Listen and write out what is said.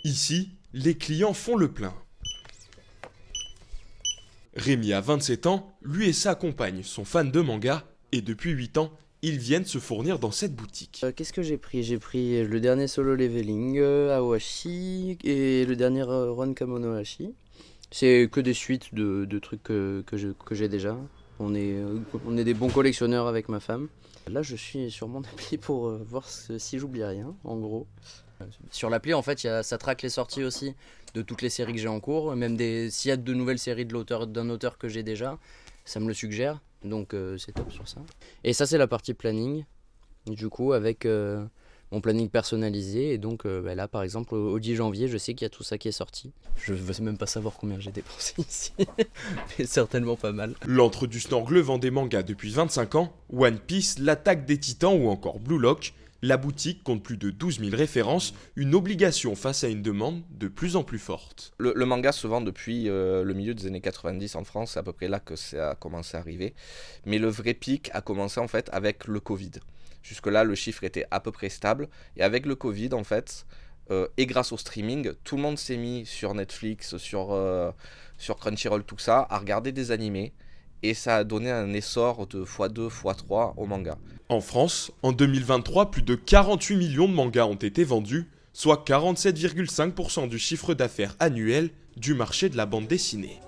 Ici, les clients font le plein. Rémi a 27 ans, lui et sa compagne sont fans de manga et depuis 8 ans, ils viennent se fournir dans cette boutique. Qu'est-ce que j'ai pris? J'ai pris le dernier Solo Leveling, Aoashi et le dernier Ron Kamonohashi. C'est que des suites de trucs que j'ai déjà. On est des bons collectionneurs avec ma femme. Là, je suis sur mon appli pour voir si j'oublie rien, en gros. Sur l'appli, en fait, ça traque les sorties aussi de toutes les séries que j'ai en cours. Même s'il y a de nouvelles séries d'un auteur que j'ai déjà, ça me le suggère. Donc c'est top sur ça. Et ça, c'est la partie planning. Du coup, avec mon planning personnalisé. Et donc là, par exemple, au 10 janvier, je sais qu'il y a tout ça qui est sorti. Je ne veux même pas savoir combien j'ai dépensé ici. Mais certainement pas mal. L'antre du Snorgle vend des mangas depuis 25 ans. One Piece, l'Attaque des Titans ou encore Blue Lock. La boutique compte plus de 12 000 références, une obligation face à une demande de plus en plus forte. Le manga se vend depuis le milieu des années 90 en France, c'est à peu près là que ça a commencé à arriver. Mais le vrai pic a commencé en fait avec le Covid. Jusque-là, le chiffre était à peu près stable. Et avec le Covid, en fait, et grâce au streaming, tout le monde s'est mis sur Netflix, sur Crunchyroll, tout ça, à regarder des animés. Et ça a donné un essor de x2, x3 au manga. En France, en 2023, plus de 48 millions de mangas ont été vendus, soit 47,5% du chiffre d'affaires annuel du marché de la bande dessinée.